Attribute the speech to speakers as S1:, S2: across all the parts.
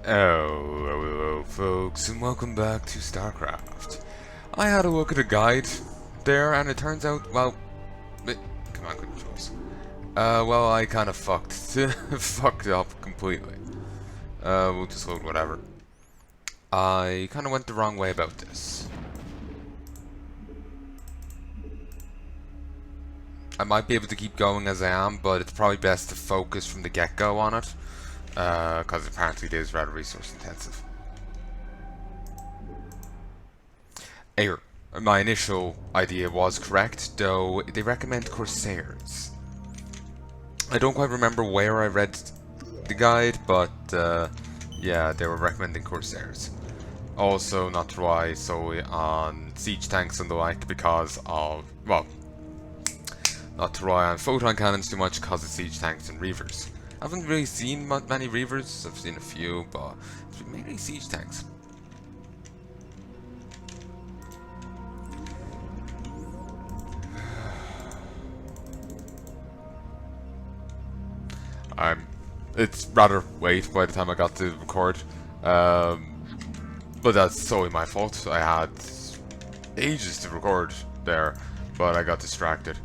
S1: Hello, folks, and welcome back to StarCraft. I had a look at a guide there, and it turns out, well, come on, good choice. Well, I kind of fucked up completely. We'll just load whatever. I kind of went the wrong way about this. I might be able to keep going as I am, but it's probably best to focus from the get-go on it, because apparently it is rather resource intensive. Error. My initial idea was correct, though they recommend Corsairs. I don't quite remember where I read the guide, but yeah, they were recommending Corsairs. Also, not to rely solely on siege tanks and the like because of, well, not to rely on photon cannons too much because of siege tanks and reavers. I haven't really seen many reavers, I've seen a few, but it's mainly siege tanks. It's rather late by the time I got to record, but that's solely my fault. I had ages to record there, but I got distracted.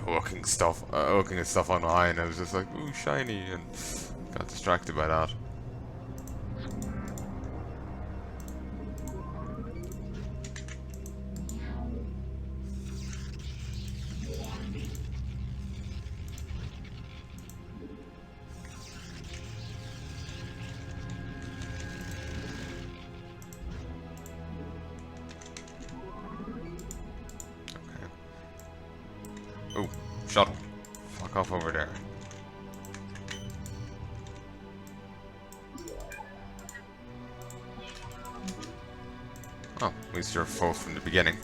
S1: Looking at stuff online, I was just like, ooh, shiny, and got distracted by that. Oh, shuttle. Fuck off over there. Oh, at least you're full from the beginning.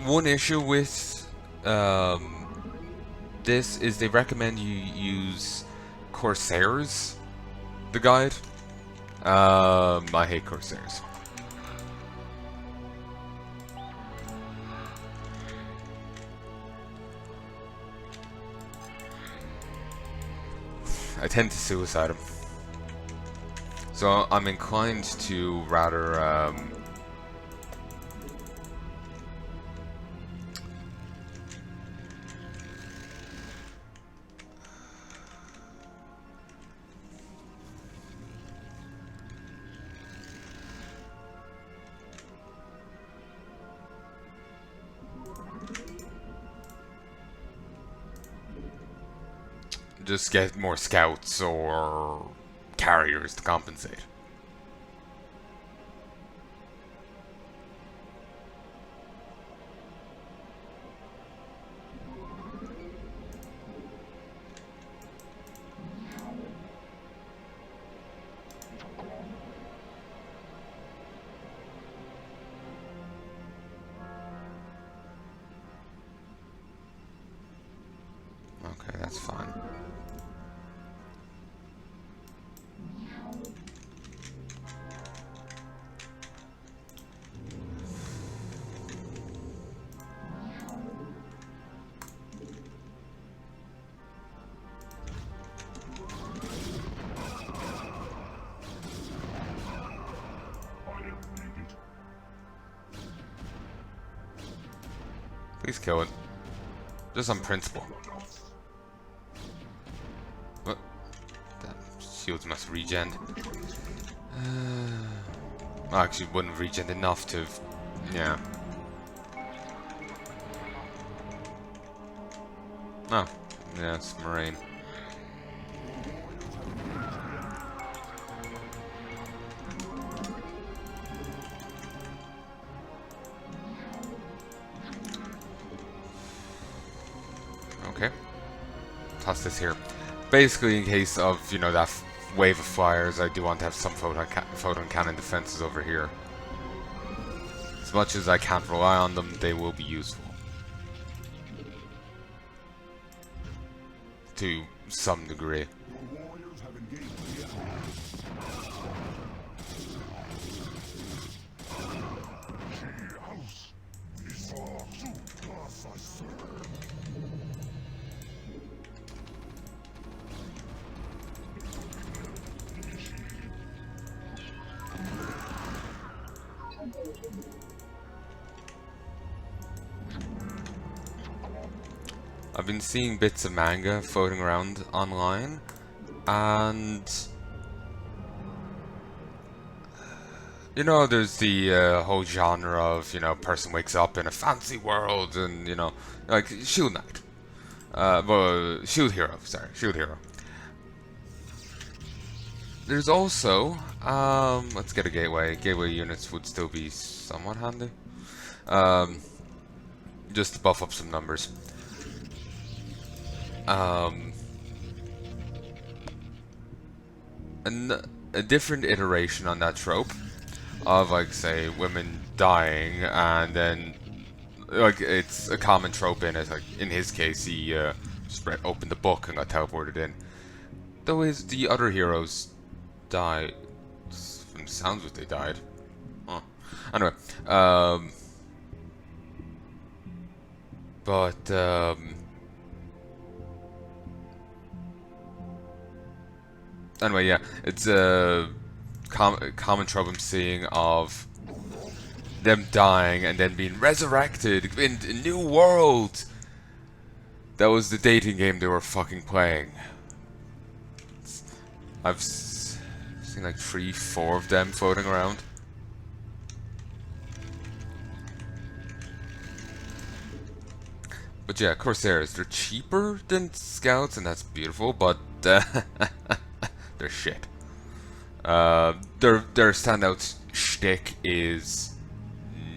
S1: One issue with this is they recommend you use Corsairs, the guide. I hate Corsairs. I tend to suicide them. So I'm inclined to rather just get more scouts or carriers to compensate. Okay, that's fine. Please kill it. Just on principle. What? That shields must regen. Actually, wouldn't regen enough to. Yeah. Oh, yeah, it's Marine. Okay. Toss this here. Basically, in case of, you know, that wave of flyers, I do want to have some photon cannon defenses over here. As much as I can't rely on them, they will be useful. To some degree. I've been seeing bits of manga floating around online, and you know, there's the whole genre of, you know, person wakes up in a fancy world, and you know, like Shield Knight, well, Shield Hero, sorry, Shield Hero. There's also, let's get a gateway. Gateway units would still be somewhat handy, just to buff up some numbers. A different iteration on that trope of, like, say, women dying, and then, like, it's a common trope in it. Like, in his case, he just opened the book and got teleported in. Though the other heroes died. From the sounds of it, they died. Huh. Anyway, anyway, yeah, it's a common trope I'm seeing of them dying and then being resurrected in a new world. That was the dating game they were fucking playing. I've seen like 3, 4 of them floating around. But yeah, Corsairs, they're cheaper than Scouts, and that's beautiful, but they're shit. Their standout shtick is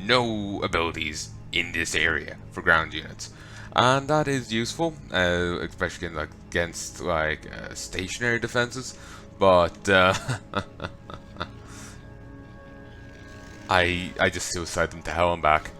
S1: no abilities in this area for ground units, and that is useful, especially against stationary defenses. But I just suicide them to hell and back.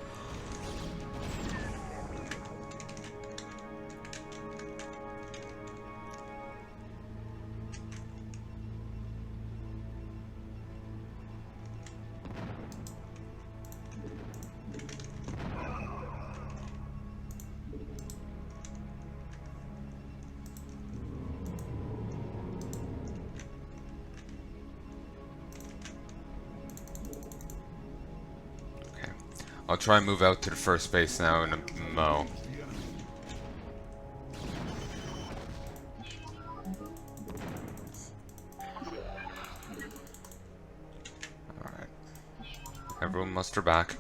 S1: I'll try and move out to the first base now in a mo. Alright. Everyone muster back.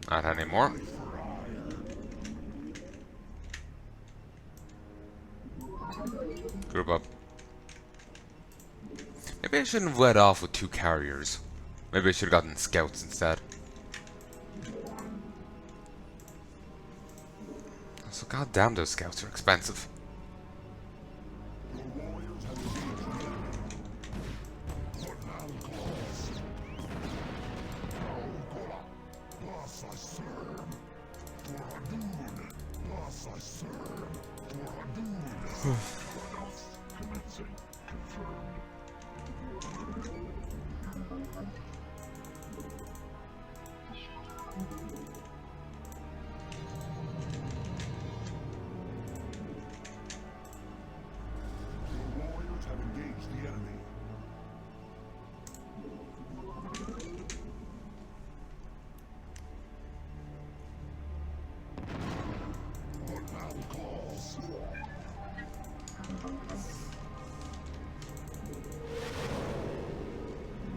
S1: Not anymore. Group up. Maybe I shouldn't have led off with 2 carriers. Maybe I should have gotten scouts instead. So goddamn, those scouts are expensive.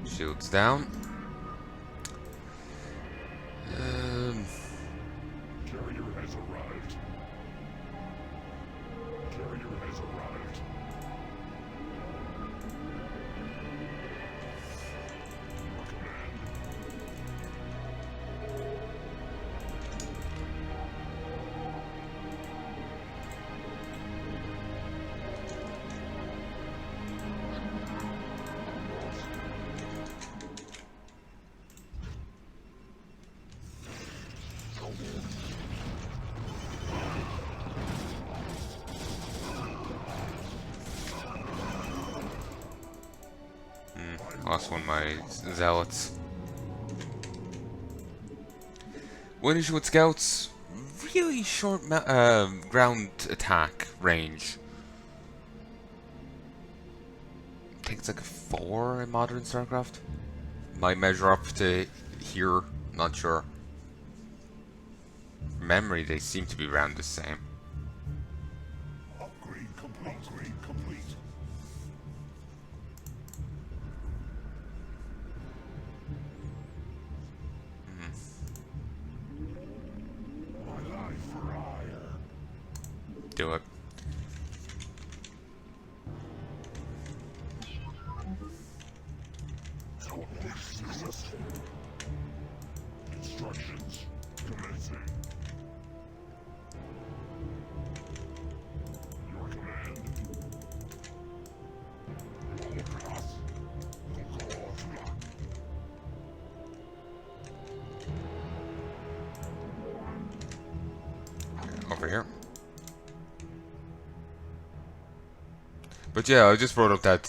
S1: Shields down.
S2: Carrier has arrived. Carrier has arrived. Your command.
S1: Lost one of my zealots. One issue with scouts, really short ground attack range. I think it's like a 4 in modern StarCraft. Might measure up to here, not sure. From memory, they seem to be around the same.
S2: Upgrade complete. Upgrade complete. My life for hire.
S1: Do it.
S2: Instructions commencing. Your command.
S1: Over here. But yeah, I just brought up that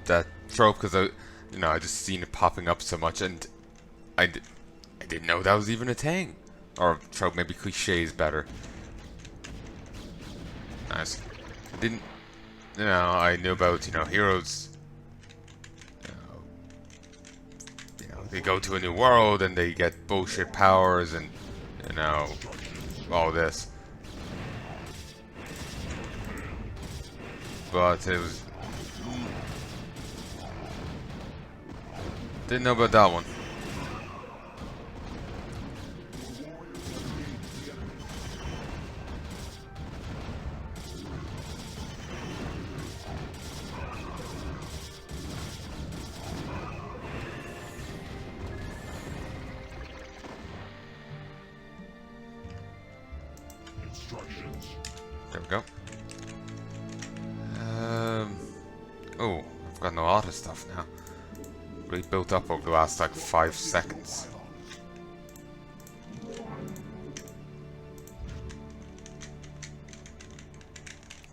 S1: that trope because I just seen it popping up so much, and I didn't know that was even a thing. Or trope, maybe cliche is better. Nice. Didn't, I knew about, heroes. They go to a new world and they get bullshit powers and, all this. But it was... Didn't know about that one.
S2: Instructions.
S1: There we go. Oh, I've got no auto stuff now. Really built up over the last like 5 seconds.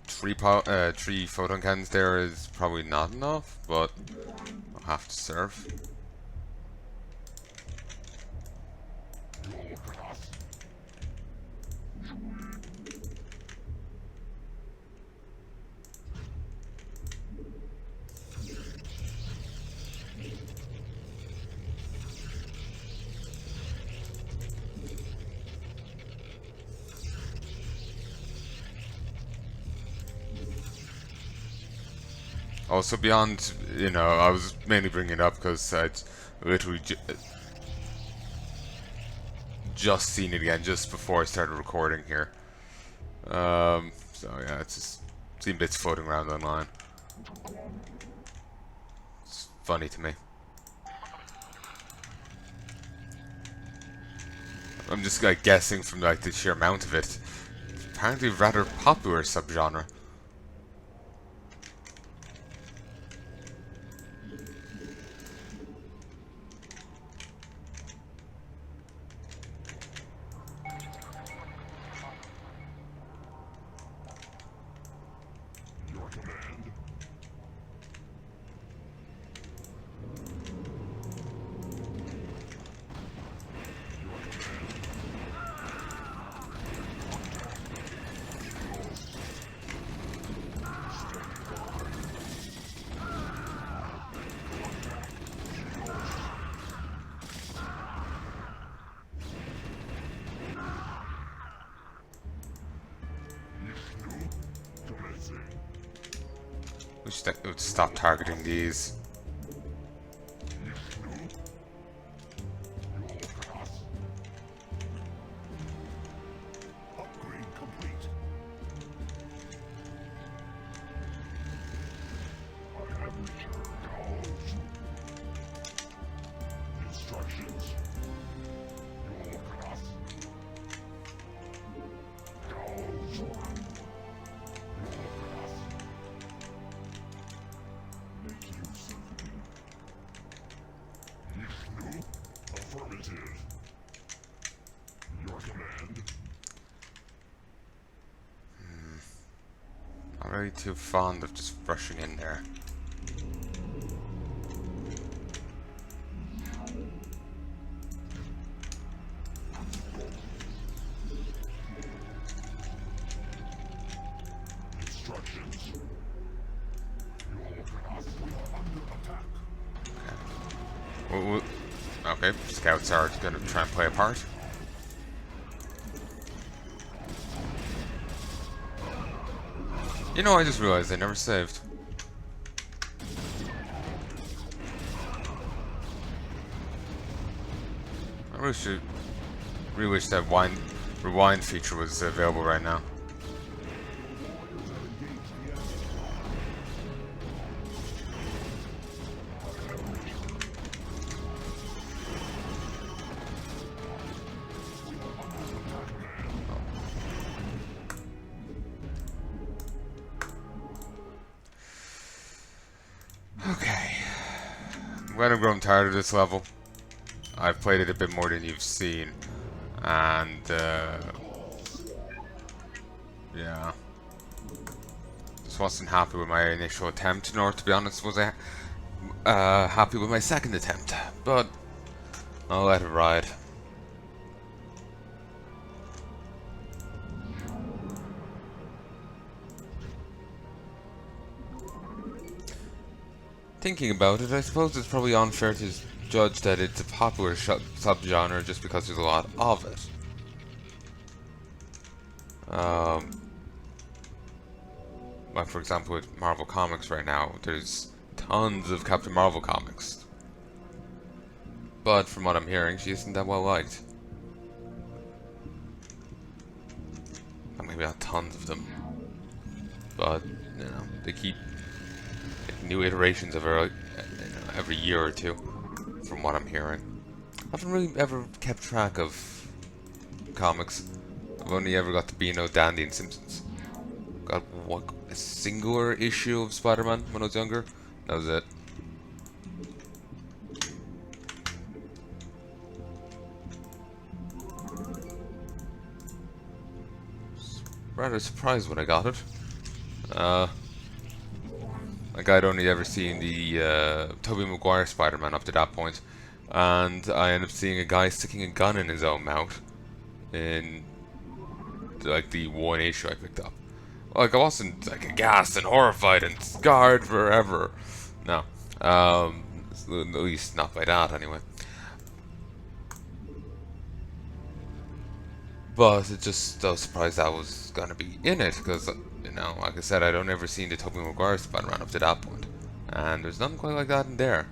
S1: Three photon cannons there is probably not enough, but I'll have to serve. Also, beyond, I was mainly bringing it up because I'd literally just seen it again just before I started recording here. So yeah, it's just seen bits floating around online. It's funny to me. I'm just like guessing from like the sheer amount of it. Apparently, rather popular subgenre.
S2: Your command.
S1: Wish that it would stop targeting these.
S2: Upgrade complete. I have returned home. Instructions. Your class. Affirmative. Your command.
S1: Not really too fond of just rushing in there. Ooh, okay, scouts are gonna try and play a part. You know, I just realized I never saved. I really wish that rewind feature was available right now. Okay. I'm glad I've grown tired of this level. I've played it a bit more than you've seen. And, yeah. Just wasn't happy with my initial attempt, nor, to be honest, was I happy with my second attempt. But, I'll let it ride. Thinking about it, I suppose it's probably unfair to judge that it's a popular subgenre just because there's a lot of it. Like for example with Marvel Comics right now, there's tons of Captain Marvel comics. But from what I'm hearing, she isn't that well liked. Well, maybe not tons of them. But, you know, they keep new iterations of her every year or two, from what I'm hearing. I haven't really ever kept track of comics. I've only ever got to Beano, Dandy, and Simpsons. Got a singular issue of Spider-Man when I was younger. That was it. Rather surprised when I got it. Like I'd only ever seen the Tobey Maguire Spider-Man up to that point, and I ended up seeing a guy sticking a gun in his own mouth in like the one issue I picked up. Like I wasn't like aghast and horrified and scarred forever. No, at least not by that anyway. But it just I was surprised I was gonna be in it because you know, like I said, I'd only ever seen the Tobey Maguire Spider-Man up to that point, and there's nothing quite like that in there.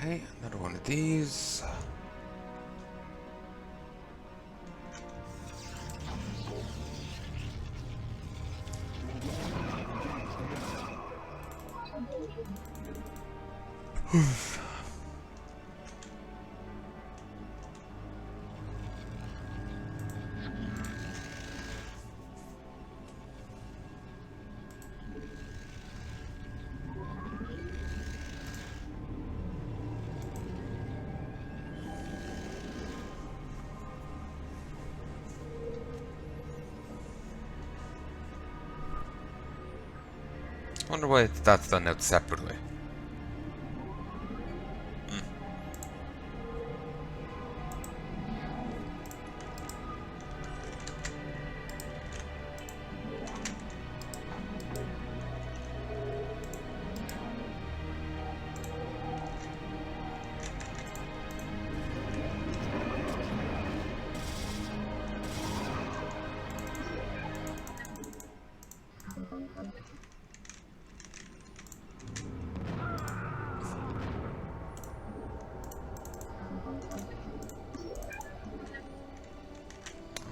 S1: Okay, another one of these. Wonder why that's done out separately.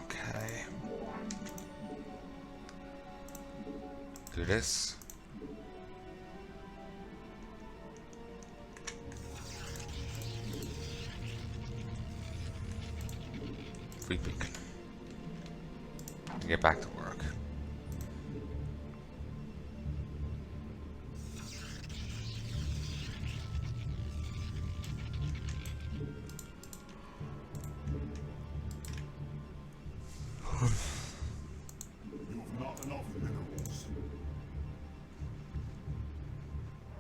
S1: Okay. Do this. Free beacon. And get back to work.
S2: You have not enough minerals.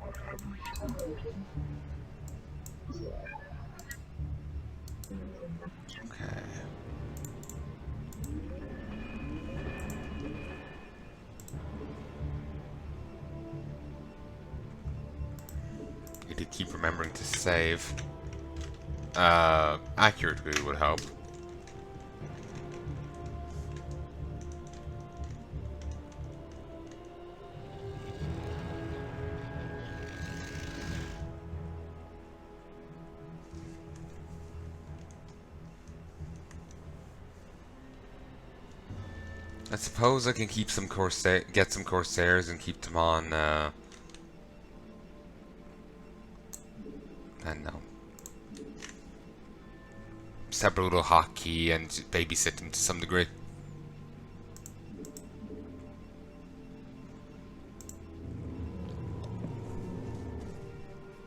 S2: I have returned.
S1: Okay. Need to keep remembering to save. Accurately would help. I suppose I can keep some get some Corsairs and keep them on, I don't know, Sabrudo hockey and babysit them to some degree.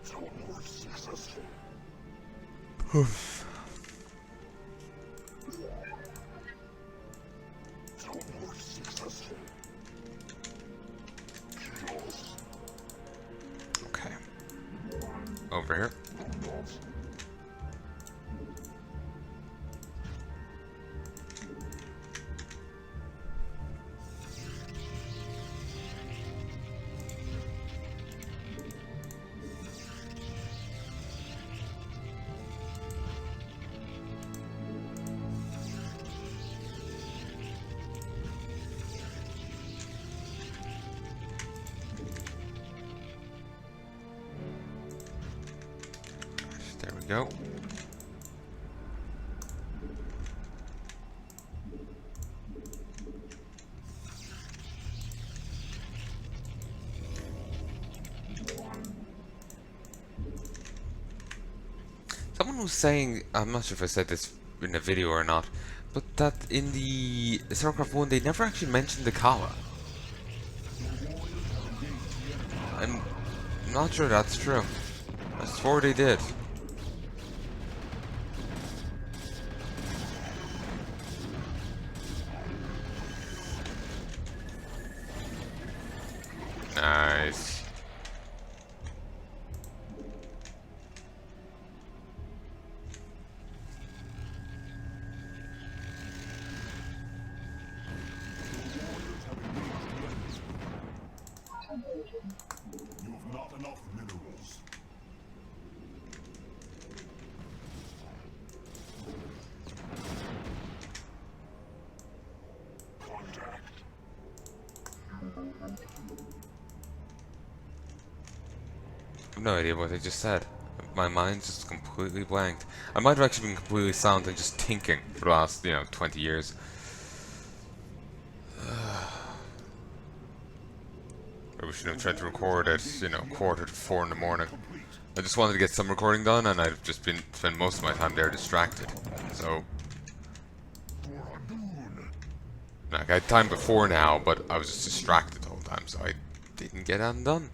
S2: Teleport successful. Teleport successful. Chaos.
S1: Okay. Over here. There we go. Someone was saying, I'm not sure if I said this in a video or not, but that in the StarCraft 1 they never actually mentioned the Kala. I'm not sure that's true. I swore they did. Nice.
S2: You have not enough minerals. Contact.
S1: I have no idea what they just said. My mind's just completely blanked. I might have actually been completely silent and just thinking for the last, 20 years. Maybe we should have tried to record at, 3:45 in the morning. I just wanted to get some recording done, and I've just been spent most of my time there distracted. So, like, I had time before now, but I was just distracted the whole time, so I didn't get undone.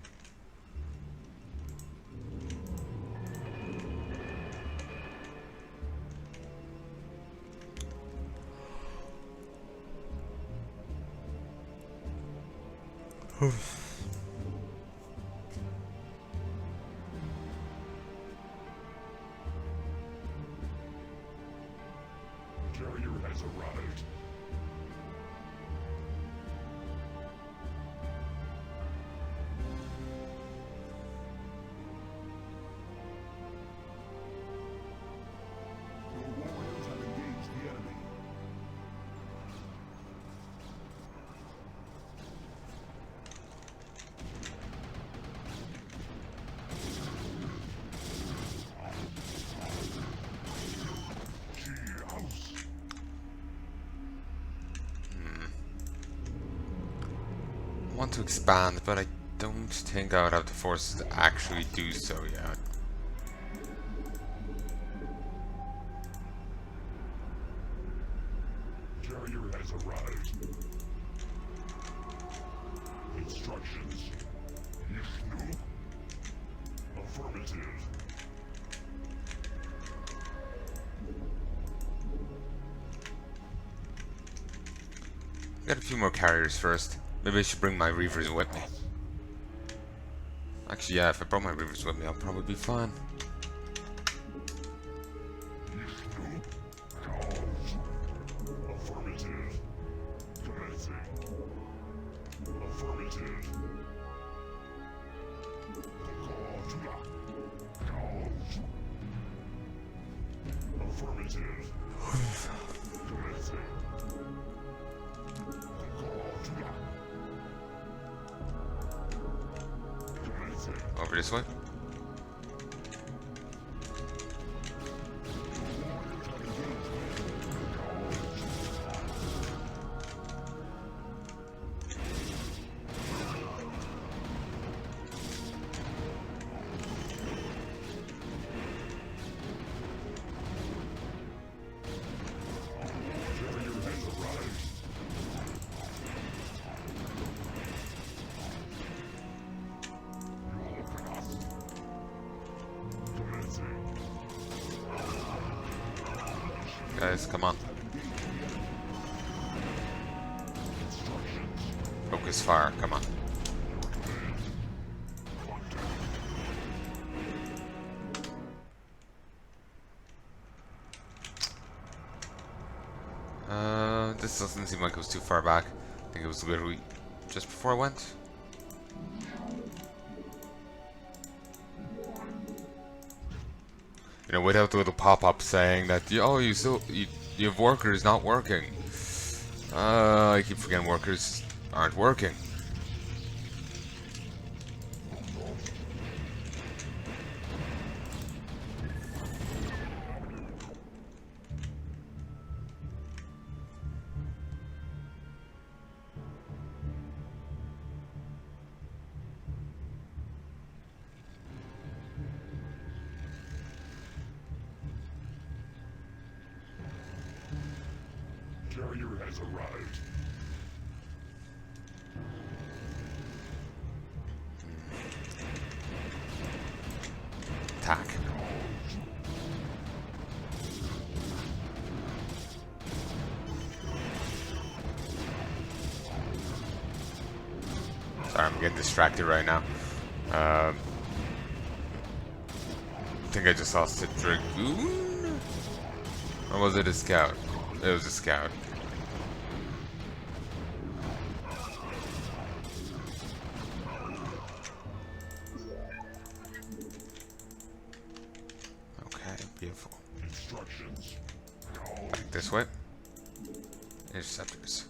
S2: has arrived. Your warriors have engaged the enemy.
S1: I want to expand, but I don't think I would have the forces to actually do so yet.
S2: Carrier has arrived. Instructions. Yishnu. Affirmative.
S1: Get a few more carriers first. Maybe I should bring my reavers with me. Actually, yeah, if I brought my reavers with me, I'll probably be fine.
S2: Yishnu. Calls. Affirmative. Commencing. Affirmative. Kakajula. Calls. Affirmative. Commencing. Kakajula. Commencing.
S1: Over this way. Guys, come on. Focus fire, come on. This doesn't seem like it was too far back. I think it was literally just before I went. You know, without the little pop-up saying that, oh, you have workers not working. I keep forgetting workers aren't working.
S2: Carrier has arrived.
S1: Attack. Sorry, I'm getting distracted right now. I think I just lost a dragoon? Or was it a scout? It was a scout. Okay, beautiful.
S2: Instructions. Call.
S1: Back this way. Interceptors.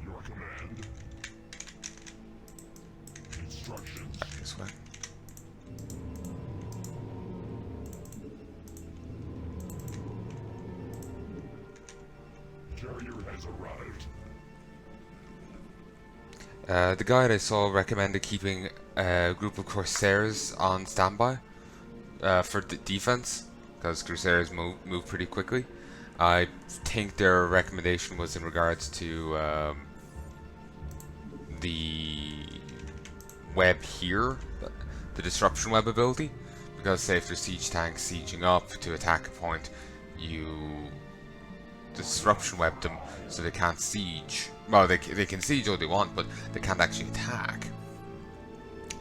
S2: Your command. Instructions.
S1: Back this way.
S2: Carrier has arrived.
S1: The guide I saw recommended keeping a group of Corsairs on standby for defense, because Corsairs move pretty quickly. I think their recommendation was in regards to the web here, the disruption web ability, because say if there's siege tanks sieging up to attack a point, you disruption web them so they can't siege. Well, they can siege all they want, but they can't actually attack.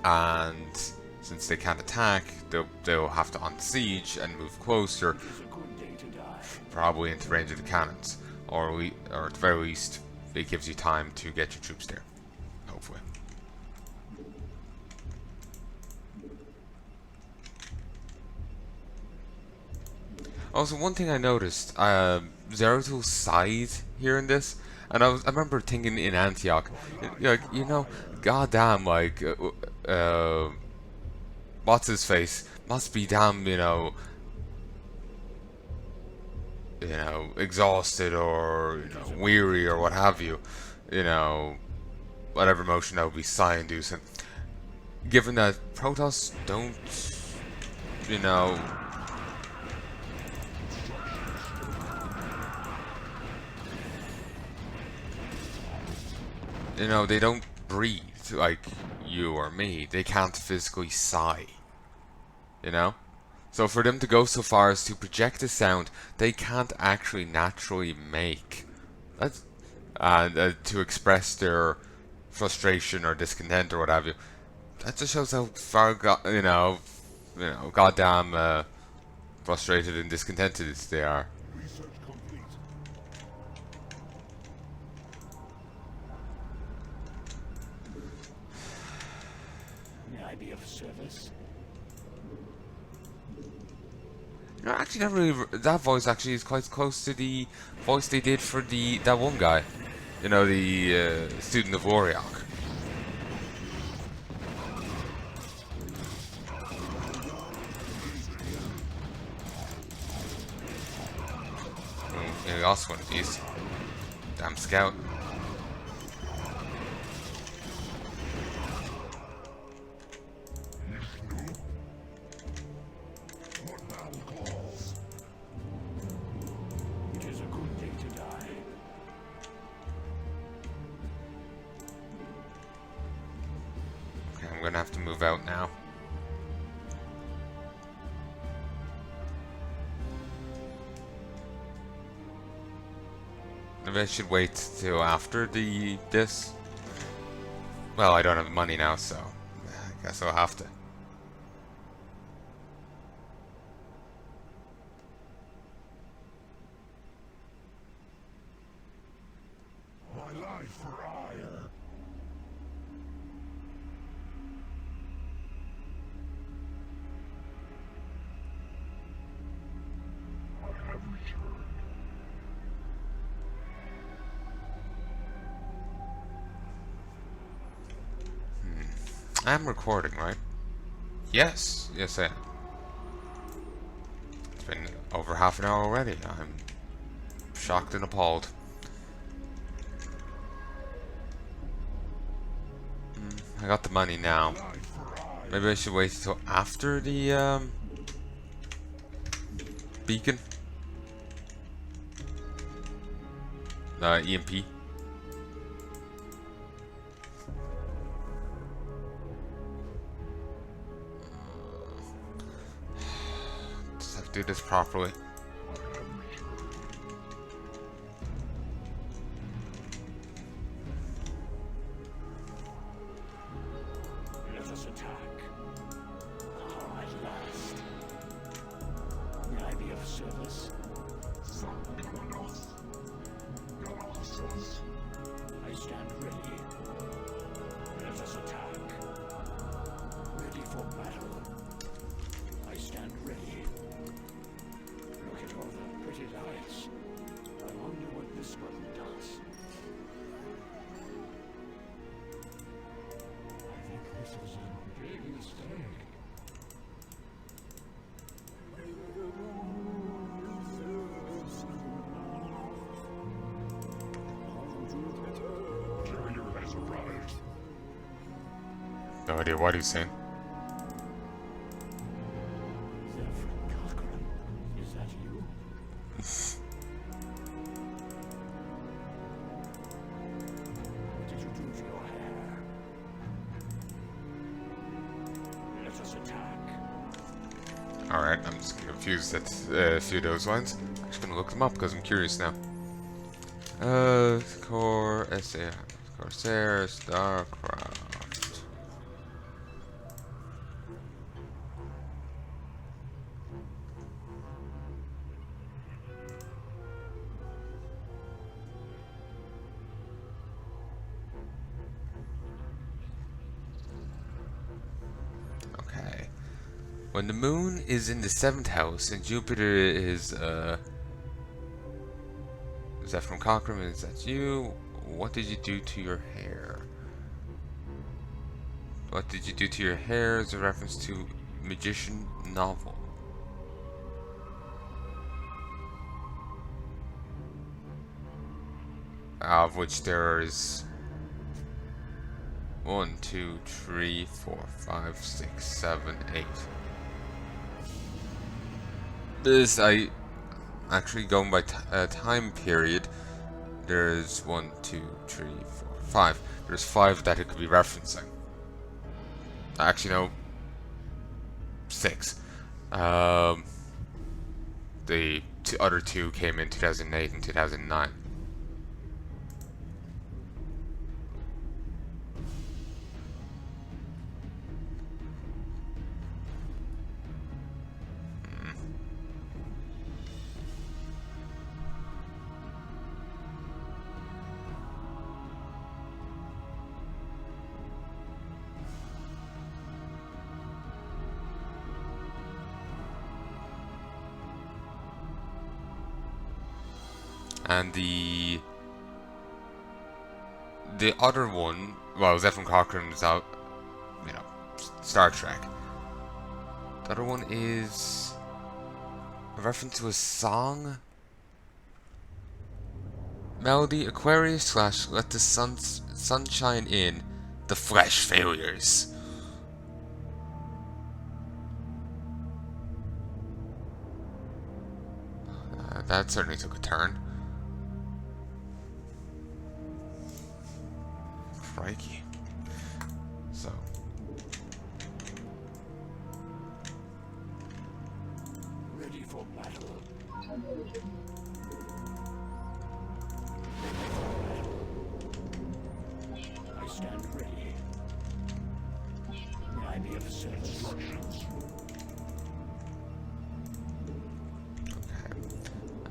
S1: And since they can't attack, they'll have to unsiege and move closer, probably into range of the cannons. or at the very least, it gives you time to get your troops there. Hopefully. Also, one thing I noticed, Zeratul sighed here in this, and I remember thinking in Antioch, goddamn, like, what's his face must be damn, exhausted or weary or what have you, whatever emotion that would be sigh-inducing. Given that Protoss don't, you know, they don't breathe like you or me. They can't physically sigh, you know? So for them to go so far as to project a sound they can't actually naturally make, that's, and to express their frustration or discontent or what have you, that just shows how far, goddamn frustrated and discontented they are.
S2: Research complete.
S3: May I be of service?
S1: Actually, not really. That voice actually is quite close to the voice they did for that one guy. The student of Warriok. Yeah, we lost one of these. Damn scout.
S2: What battle calls?
S3: It is a good day to die.
S1: Okay, I'm gonna have to move out now. Maybe I should wait till after this. Well, I don't have money now, so I guess I'll have to.
S2: My life for ire. I have returned.
S1: I'm recording, right? Yes, yes I am. It's been over half an hour already. I'm shocked and appalled. I got the money now.
S2: Life for ire.
S1: Maybe I should wait until after the beacon. The EMP. Just have to do this properly.
S3: Let us attack. Ah, at last. May I be of service? I stand ready. Let us attack. Ready for battle. I stand ready. Look at all the pretty lights. I wonder what this one does. I think this is a big mistake.
S2: Carrier has arrived.
S1: No idea what he's saying.
S3: Zephyr Cochran, is that you? What did you do to your hair? Let us attack.
S1: Alright, I'm just confused at a few of those lines. I'm just gonna look them up because I'm curious now. Core, SA, Corsair, StarCraft. When the moon is in the 7th house and Jupiter is that from Cochran? Is that you? What did you do to your hair? What did you do to your hair is a reference to magician novel. Of which there's 1, 2, 3, 4, 5, 6, 7, 8. This, I actually going by time period, there's 1, 2, 3, 4, 5. There's 5 that it could be referencing. Actually, no, 6. The other 2 came in 2008 and 2009. And the other one, well, Zephyr Cochran's out, you know, Star Trek. The other one is a reference to a song, melody, Aquarius / Let the Sunshine In, The Flesh Failures. That certainly took a turn. Crikey. So.
S3: Ready for battle. I stand ready. May I be of service? Instructions.
S1: Okay.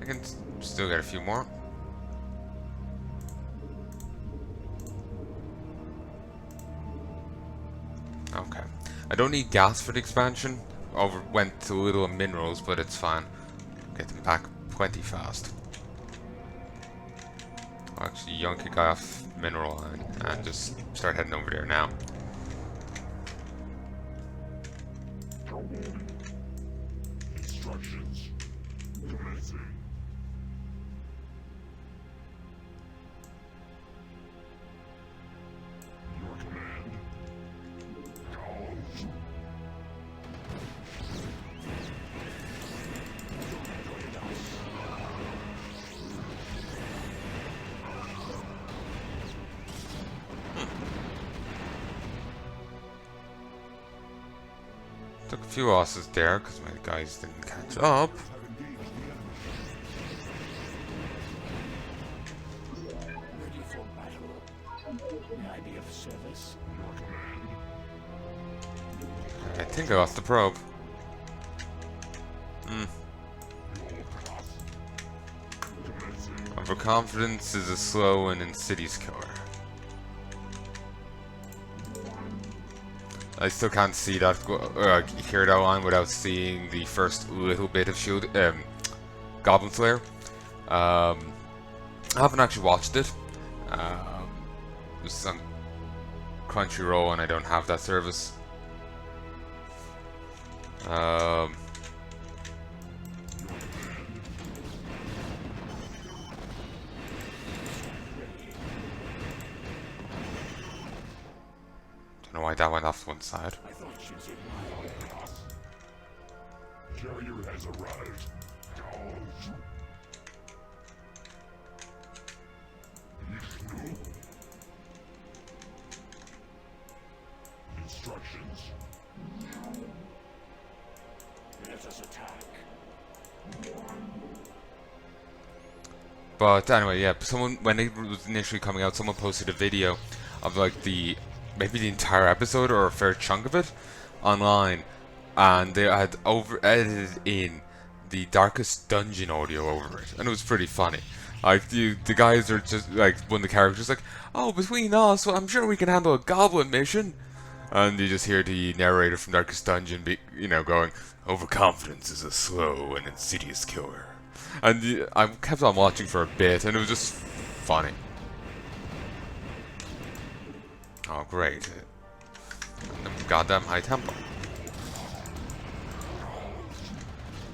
S1: I can still get a few more. Okay. I don't need gas for the expansion. Went to a little minerals, but it's fine. Get them back plenty fast. I'll actually yank a guy off mineral line and just start heading over there now.
S2: Instructions. Commencing. Your command. Calls.
S1: Took a few losses there because my guys didn't catch up.
S3: Ready for battle. May I be of service?
S2: Your command.
S1: I think I lost the probe. Overconfidence is a slow and insidious killer. I still can't see that, hear that line without seeing the first little bit of Shield, Goblin Slayer. I haven't actually watched it. It's on Crunchyroll and I don't have that service. Don't know why that went off to one side.
S3: I thought she was in my class.
S2: Carrier has arrived. Calls. Vishnu. Instructions.
S3: Let us attack.
S1: But anyway, yeah, someone, when it was initially coming out, someone posted a video of like maybe the entire episode or a fair chunk of it online, and they had edited in the Darkest Dungeon audio over it, and it was pretty funny. Like the guys are just like, one of the characters like, oh, between us, well, I'm sure we can handle a goblin mission. And you just hear the narrator from Darkest Dungeon, going, "Overconfidence is a slow and insidious killer." And I kept on watching for a bit, and it was just funny. Oh, great. Goddamn high tempo.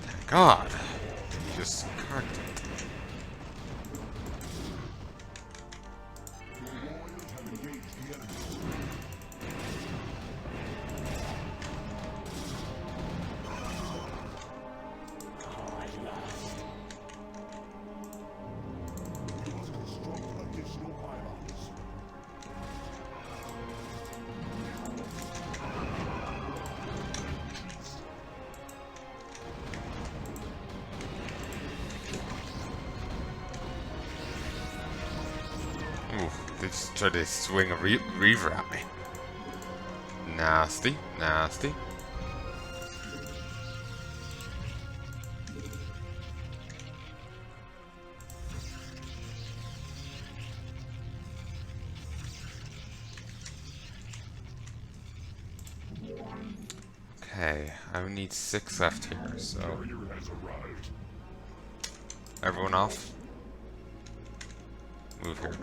S1: Thank God. He just carked it. Ooh, they just tried to swing a reaver at me. Nasty, nasty. Okay, I need 6 left here, so... Everyone off? Move here.